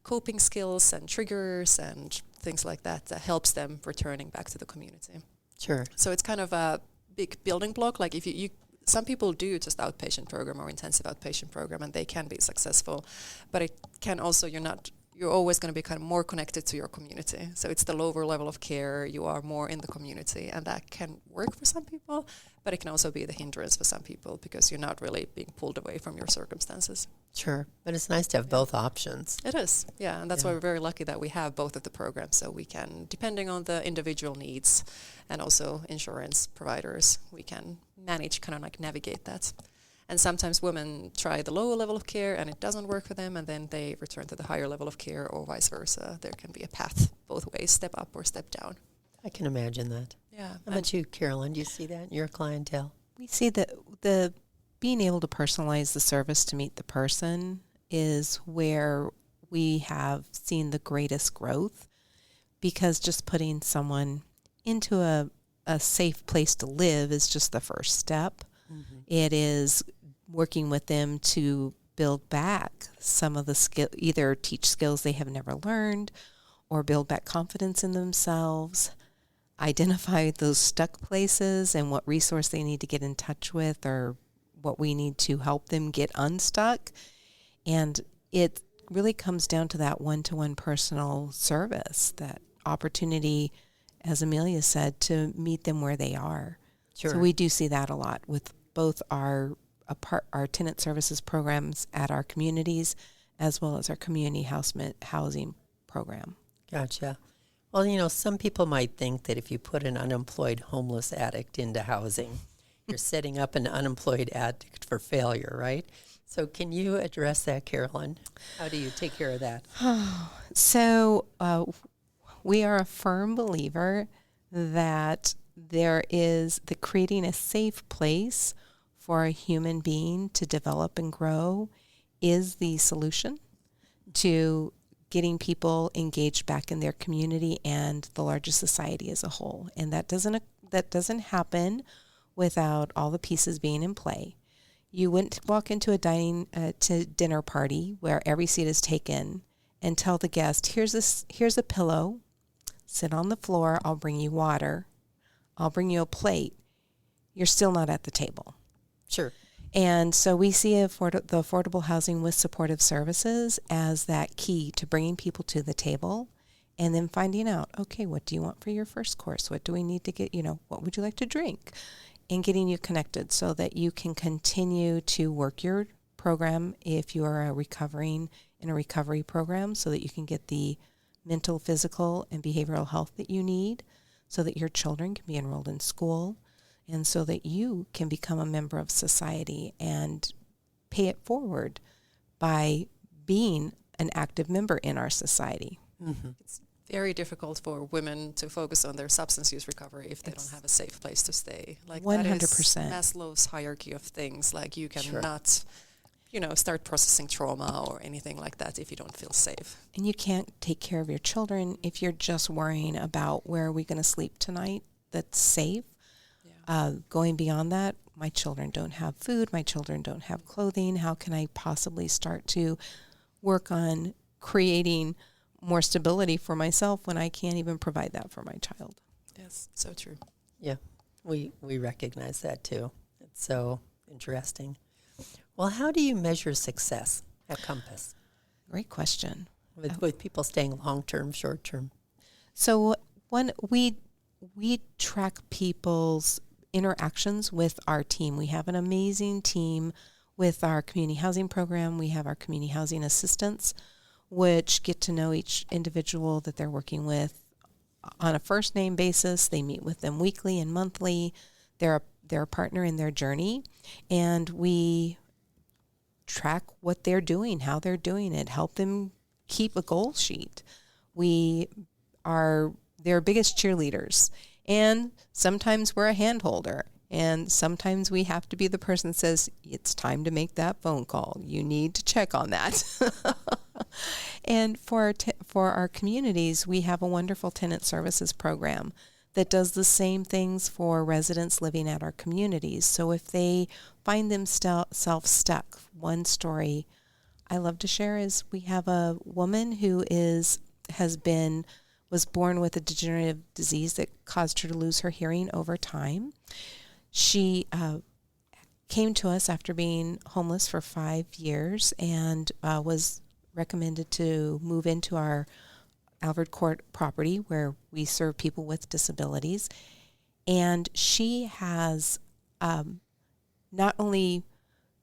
coping skills and triggers and things like that that helps them returning back to the community. Sure. So it's kind of a big building block. Like if you some people do just outpatient program or intensive outpatient program and they can be successful, but it can also, you're always going to be kind of more connected to your community. So it's the lower level of care, you are more in the community, and that can work for some people, but it can also be the hindrance for some people because you're not really being pulled away from your circumstances. Sure. But it's nice to have both options. It is, yeah, and that's why we're very lucky that we have both of the programs, so we can, depending on the individual needs and also insurance providers, we can manage, kind of like navigate that. And sometimes women try the lower level of care and it doesn't work for them, and then they return to the higher level of care, or vice versa. There can be a path both ways, step up or step down. I can imagine that. Yeah. How about you, Carolyn? Do you see that in your clientele? We see that the being able to personalize the service to meet the person is where we have seen the greatest growth, because just putting someone into a safe place to live is just the first step. Mm-hmm. It is working with them to build back some of the skill, either teach skills they have never learned or build back confidence in themselves, identify those stuck places and what resource they need to get in touch with or what we need to help them get unstuck. And it really comes down to that one-to-one personal service, that opportunity, as Emilia said, to meet them where they are. Sure. So we do see that a lot with both our tenant services programs at our communities as well as our community housing program. Gotcha. Well, some people might think that if you put an unemployed homeless addict into housing, you're setting up an unemployed addict for failure, right? So can you address that, Carolyn? How do you take care of that? So we are a firm believer that there is the creating a safe place for a human being to develop and grow is the solution to getting people engaged back in their community and the larger society as a whole. And that doesn't happen without all the pieces being in play. You wouldn't walk into a dinner party where every seat is taken and tell the guest, here's a pillow, sit on the floor, I'll bring you water, I'll bring you a plate. You're still not at the table. Sure. And so we see the affordable housing with supportive services as that key to bringing people to the table and then finding out, okay, what do you want for your first course? What do we need to get, what would you like to drink? And getting you connected so that you can continue to work your program if you are in a recovery program, so that you can get the mental, physical, and behavioral health that you need, so that your children can be enrolled in school, and so that you can become a member of society and pay it forward by being an active member in our society. Mm-hmm. It's very difficult for women to focus on their substance use recovery if they don't have a safe place to stay. Like 100%. That is Maslow's hierarchy of things. Like you cannot, start processing trauma or anything like that if you don't feel safe. And you can't take care of your children if you're just worrying about where are we going to sleep tonight that's safe. Yeah. Going beyond that, my children don't have food, my children don't have clothing. How can I possibly start to work on creating more stability for myself when I can't even provide that for my child? Yes, so true. Yeah, we recognize that too. It's so interesting. Well, how do you measure success at Compass? Great question. With people staying long-term, short-term? So we track people's interactions with our team. We have an amazing team with our community housing program. We have our community housing assistants, which get to know each individual that they're working with on a first name basis. They meet with them weekly and monthly. They're a partner in their journey, and we track what they're doing, how they're doing it, help them keep a goal sheet. We are their biggest cheerleaders, and sometimes we're a hand holder. And sometimes we have to be the person that says, it's time to make that phone call. You need to check on that. And for our communities, we have a wonderful tenant services program that does the same things for residents living at our communities. So if they find themselves stuck, one story I love to share is we have a woman who was born with a degenerative disease that caused her to lose her hearing over time. She came to us after being homeless for 5 years and was recommended to move into our Alvord Court property where we serve people with disabilities. And she has not only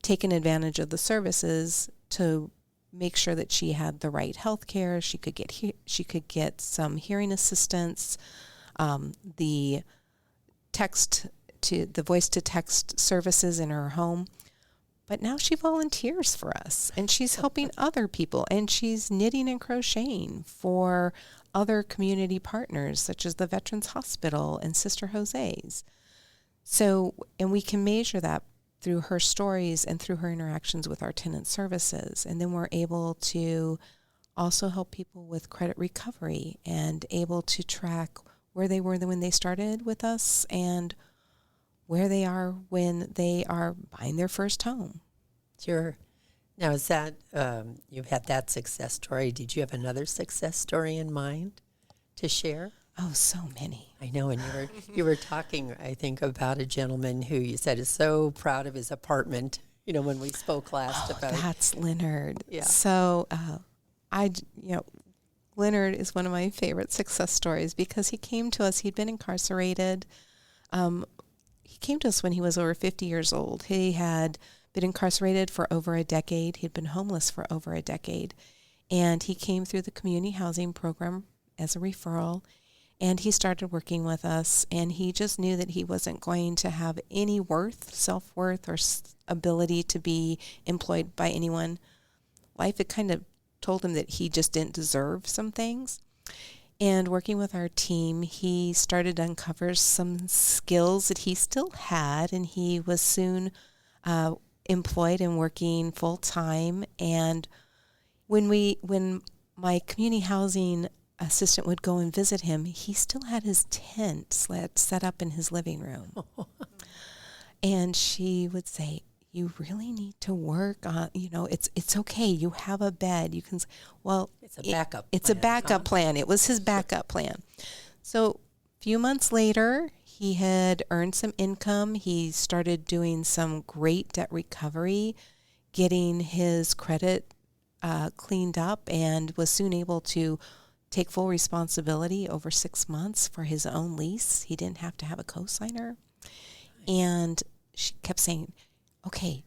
taken advantage of the services to make sure that she had the right health care, she could get some hearing assistance, the voice to text services in her home. But now she volunteers for us, and she's helping other people, and she's knitting and crocheting for other community partners, such as the Veterans Hospital and Sister Jose's. So, and we can measure that through her stories and through her interactions with our tenant services. And then we're able to also help people with credit recovery and able to track where they were when they started with us and where they are when they are buying their first home. Sure. Now, is that, you've had that success story. Did you have another success story in mind to share? Oh, so many. I know, and you were talking, I think, about a gentleman who you said is so proud of his apartment, when we spoke last about. That's Leonard. Yeah. So, Leonard is one of my favorite success stories because he came to us, he'd been incarcerated. He came to us when he was over 50 years old. He had been incarcerated for over a decade. He'd been homeless for over a decade. And he came through the community housing program as a referral. And he started working with us, and he just knew that he wasn't going to have any self-worth, or ability to be employed by anyone. Life had kind of told him that he just didn't deserve some things. And working with our team, he started to uncover some skills that he still had, and he was soon employed and working full-time. And when my community housing assistant would go and visit him, he still had his tent set up in his living room. And she would say, you really need to work on, it's okay. You have a bed. You can, it's a backup. It's plan, a backup plan. It was his backup plan. So a few months later, he had earned some income. He started doing some great debt recovery, getting his credit cleaned up, and was soon able to take full responsibility over 6 months for his own lease. He didn't have to have a co-signer. And she kept saying, okay,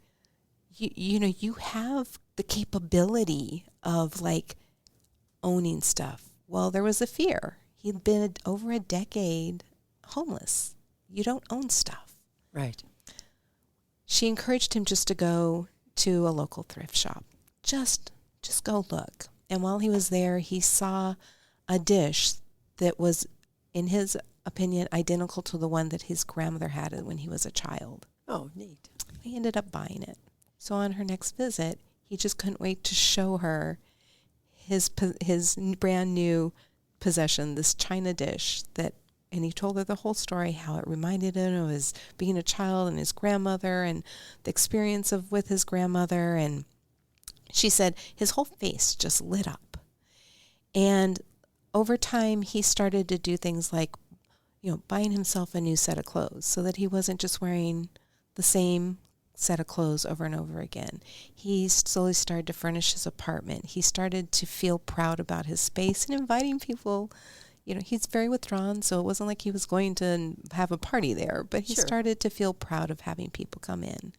you have the capability of owning stuff. Well, there was a fear. He'd been over a decade homeless. You don't own stuff. Right. She encouraged him just to go to a local thrift shop. Just go look. And while he was there, he saw a dish that was, in his opinion, identical to the one that his grandmother had when he was a child. Oh, neat. He ended up buying it. So on her next visit, he just couldn't wait to show her his brand new possession, this china dish and he told her the whole story, how it reminded him of his being a child and his grandmother and the experience with his grandmother. And she said his whole face just lit up. And over time, he started to do things like, buying himself a new set of clothes so that he wasn't just wearing the same set of clothes over and over again. He slowly started to furnish his apartment. He started to feel proud about his space and inviting people. He's very withdrawn, so it wasn't like he was going to have a party there, but he started to feel proud of having people come in.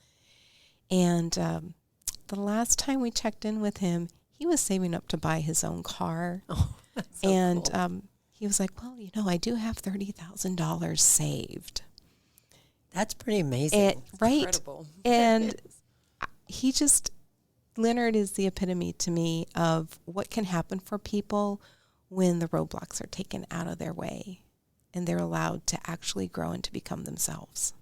And the last time we checked in with him, he was saving up to buy his own car. Oh, that's so and cool. He was like, well, I do have $30,000 saved. That's pretty amazing. Right. Incredible. And Leonard is the epitome to me of what can happen for people when the roadblocks are taken out of their way and they're allowed to actually grow and to become themselves.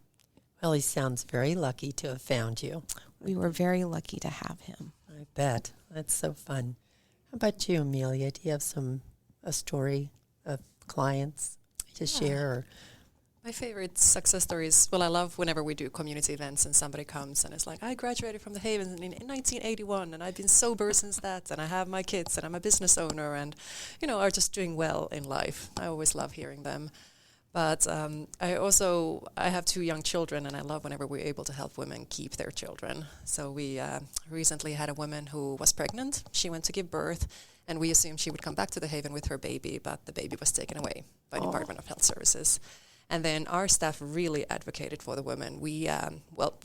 Well, he sounds very lucky to have found you. We were very lucky to have him. I bet. That's so fun. How about you, Emilia? Do you have a story of clients to share? Or? My favorite success stories, well, I love whenever we do community events and somebody comes and it's like, I graduated from the Haven in 1981 and I've been sober since that, and I have my kids and I'm a business owner and, are just doing well in life. I always love hearing them. But I have 2 young children, and I love whenever we're able to help women keep their children. So we recently had a woman who was pregnant. She went to give birth, and we assumed she would come back to the Haven with her baby, but the baby was taken away by Department of Health Services. And then our staff really advocated for the woman. We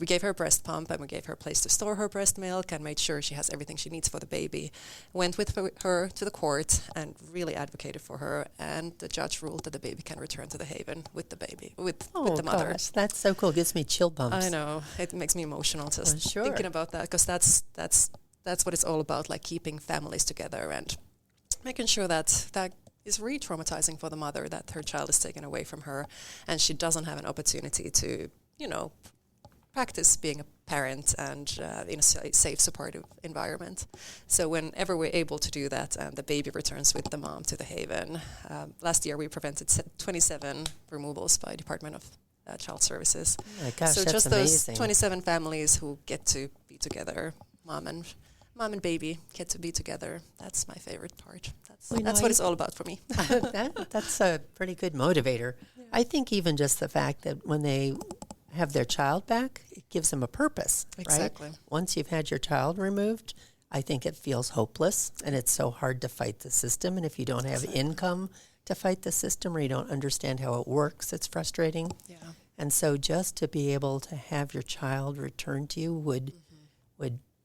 gave her a breast pump, and we gave her a place to store her breast milk and made sure she has everything she needs for the baby. Went with her to the court and really advocated for her. And the judge ruled that the baby can return to the Haven with the baby, with the mother. Gosh, that's so cool. It gives me chill bumps. I know. It makes me emotional just thinking about that, because that's what it's all about, like keeping families together and making sure that is re-traumatizing for the mother, that her child is taken away from her and she doesn't have an opportunity to, practice being a parent and in a safe, supportive environment. So whenever we're able to do that and the baby returns with the mom to the Haven, last year we prevented 27 removals by Department of Child Services. Oh my gosh, so that's just amazing. Those 27 families who get to be together, mom and baby get to be together. That's my favorite part. That's what it's all about for me. That's a pretty good motivator. Yeah. I think even just the fact that when they have their child back, it gives them a purpose. Exactly. Right? Once you've had your child removed, I think it feels hopeless, and it's so hard to fight the system. And if you don't have income to fight the system, or you don't understand how it works, it's frustrating. Yeah. And so just to be able to have your child return to you would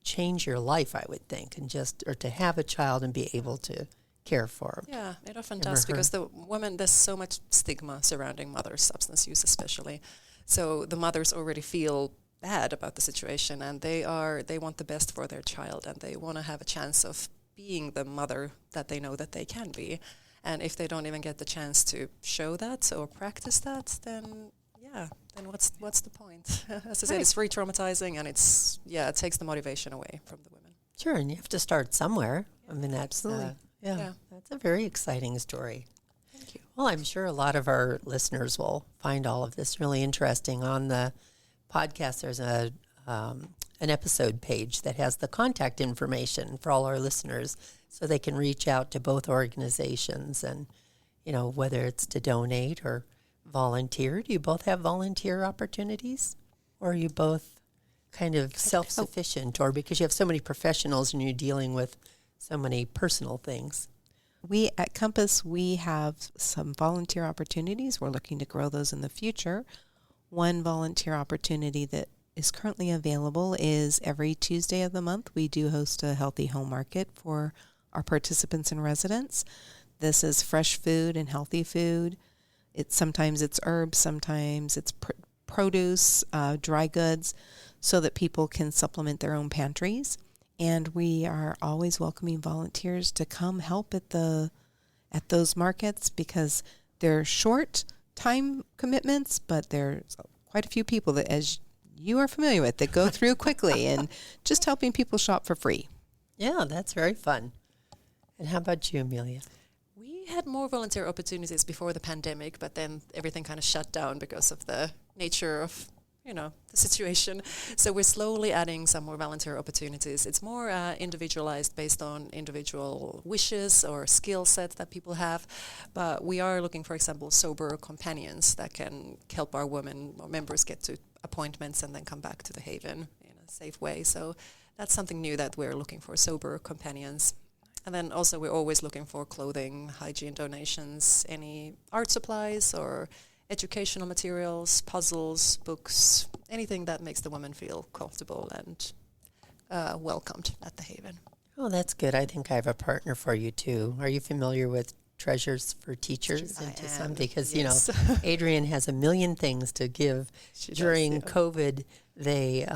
change your life, I would think, or to have a child and be able to care for. Yeah, it often does, because the women, there's so much stigma surrounding mothers' substance use especially. So the mothers already feel bad about the situation, and they want the best for their child, and they want to have a chance of being the mother that they know that they can be. And if they don't even get the chance to show that or practice that, then what's the point? As I said, it's re-traumatizing, and it takes the motivation away from the women. Sure, and you have to start somewhere. I mean, that's absolutely. That's a very exciting story. Thank you. Well, I'm sure a lot of our listeners will find all of this really interesting. On the podcast, there's an episode page that has the contact information for all our listeners, so they can reach out to both organizations, and whether it's to donate or volunteer. Do you both have volunteer opportunities, or are you both kind of self-sufficient, or because you have so many professionals and you're dealing with so many personal things? We at Compass, we have some volunteer opportunities. We're looking to grow those in the future. One volunteer opportunity that is currently available is every Tuesday of the month, we do host a healthy home market for our participants and residents. This is fresh food and healthy food. Sometimes it's herbs, sometimes it's produce, dry goods, so that people can supplement their own pantries. And we are always welcoming volunteers to come help at those markets, because they're short time commitments, but there's quite a few people that, as you are familiar with, that go through quickly, and just helping people shop for free. Yeah, that's very fun. And how about you, Emilia? We had more volunteer opportunities before the pandemic, but then everything kind of shut down because of the nature of the situation. So we're slowly adding some more volunteer opportunities. It's more individualized, based on individual wishes or skill sets that people have. But we are looking, for example, sober companions that can help our women or members get to appointments and then come back to the Haven in a safe way. So that's something new that we're looking for, sober companions. And then also we're always looking for clothing, hygiene donations, any art supplies or educational materials, puzzles, books, anything that makes the women feel comfortable and welcomed at the Haven. Oh, that's good. I think I have a partner for you, too. Are you familiar with Treasures for Teachers in Tucson? Because, Adrienne has a million things to give. During COVID, they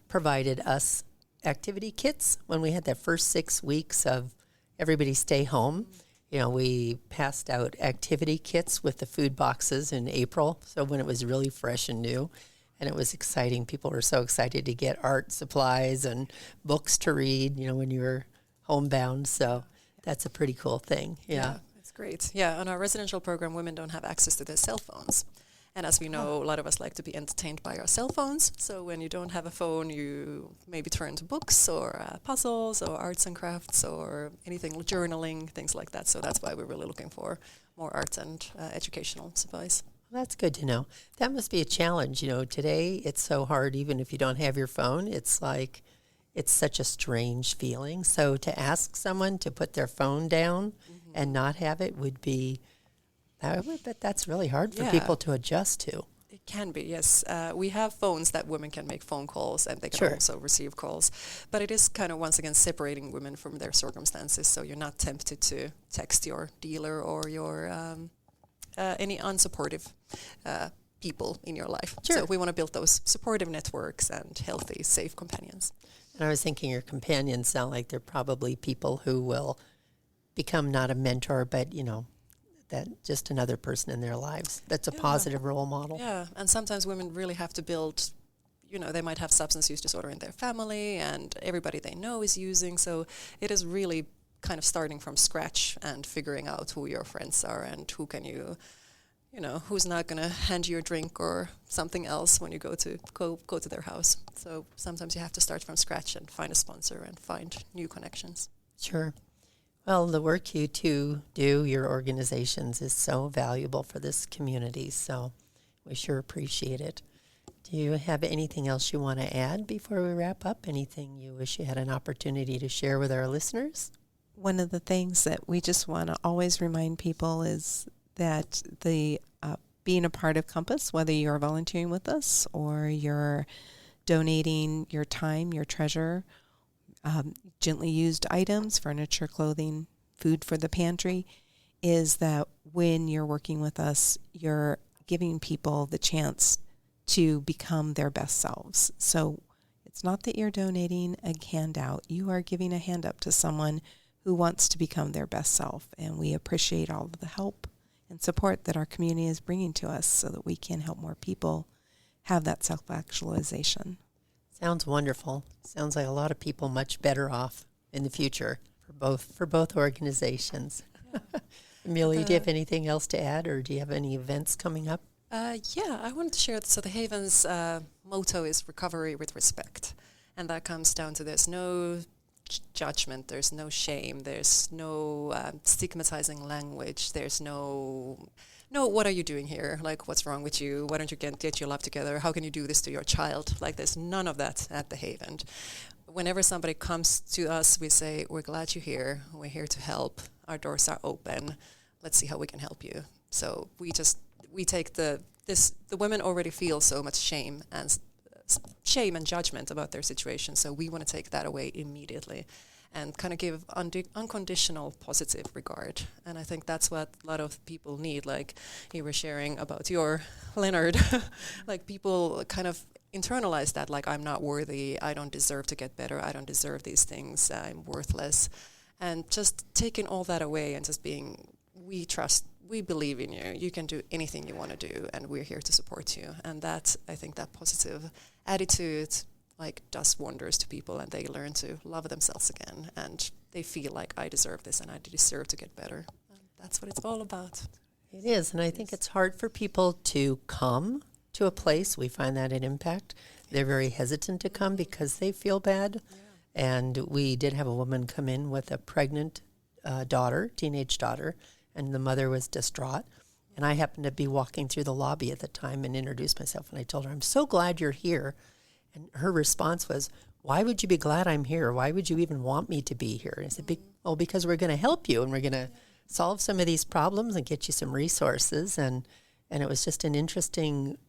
provided us activity kits when we had that first 6 weeks of everybody stay home. We passed out activity kits with the food boxes in April, so when it was really fresh and new, and it was exciting. People were so excited to get art supplies and books to read, when you were homebound. So that's a pretty cool thing. Yeah. It's great. Yeah, on our residential program, women don't have access to their cell phones. And as we know, a lot of us like to be entertained by our cell phones. So when you don't have a phone, you maybe turn to books or puzzles or arts and crafts or anything, journaling, things like that. So that's why we're really looking for more arts and educational supplies. That's good to know. That must be a challenge. Today it's so hard, even if you don't have your phone. It's like, it's such a strange feeling. So to ask someone to put their phone down and not have it would be, I would bet that's really hard for people to adjust to. It can be, yes. We have phones that women can make phone calls and they can also receive calls. But it is kind of, once again, separating women from their circumstances. So you're not tempted to text your dealer or your any unsupportive people in your life. Sure. So we want to build those supportive networks and healthy, safe companions. And I was thinking your companions sound like they're probably people who will become not a mentor, but, that just another person in their lives. That's a positive role model. Yeah, and sometimes women really have to build, they might have substance use disorder in their family and everybody they know is using. So it is really kind of starting from scratch and figuring out who your friends are and who can you, who's not going to hand you a drink or something else when you go to their house. So sometimes you have to start from scratch and find a sponsor and find new connections. Sure. Well, the work you two do, your organizations, is so valuable for this community, so we sure appreciate it. Do you have anything else you want to add before we wrap up? Anything you wish you had an opportunity to share with our listeners? One of the things that we just want to always remind people is that the being a part of Compass, whether you're volunteering with us or you're donating your time, your treasure, gently used items, furniture, clothing, food for the pantry, is that when you're working with us, you're giving people the chance to become their best selves. So it's not that you're donating a handout. You are giving a hand up to someone who wants to become their best self. And we appreciate all of the help and support that our community is bringing to us so that we can help more people have that self-actualization. Sounds wonderful. Sounds like a lot of people much better off in the future for both organizations. Emilia, do you have anything else to add, or do you have any events coming up? Yeah, I wanted to share. So the Haven's motto is recovery with respect, and that comes down to there's no judgment, there's no shame, there's no stigmatizing language, there's no, what are you doing here? Like, what's wrong with you? Why don't you get your life together? How can you do this to your child? Like, there's none of that at the Haven. Whenever somebody comes to us, we say, we're glad you're here. We're here to help. Our doors are open. Let's see how we can help you. So we take the women already feel so much shame and judgment about their situation. So we want to take that away immediately and kind of give unconditional positive regard. And I think that's what a lot of people need. Like you were sharing about your Leonard, like people kind of internalize that, like, I'm not worthy, I don't deserve to get better, I don't deserve these things, I'm worthless. And just taking all that away and just being, we trust, we believe in you, you can do anything you want to do, and we're here to support you. And that, I think that positive attitude like does wonders to people, and they learn to love themselves again, and they feel like, I deserve this and I deserve to get better. And that's what it's all about. It is, and I think it's hard for people to come to a place. We find that at Impact. They're very hesitant to come because they feel bad. Yeah. And we did have a woman come in with a pregnant teenage daughter, and the mother was distraught. And I happened to be walking through the lobby at the time and introduced myself, and I told her, I'm so glad you're here. And her response was, why would you be glad I'm here? Why would you even want me to be here? And I said, well, because we're going to help you, and we're going to solve some of these problems and get you some resources. And it was just an interesting,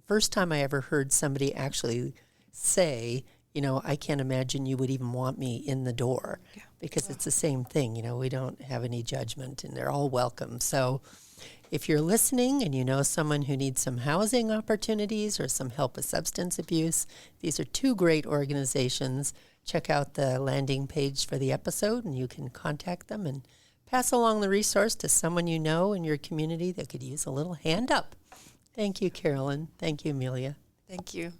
first time I ever heard somebody actually say, I can't imagine you would even want me in the door, because it's the same thing. We don't have any judgment, and they're all welcome. So if you're listening and you know someone who needs some housing opportunities or some help with substance abuse, these are two great organizations. Check out the landing page for the episode, and you can contact them and pass along the resource to someone you know in your community that could use a little hand up. Thank you, Carolyn. Thank you, Emilia. Thank you.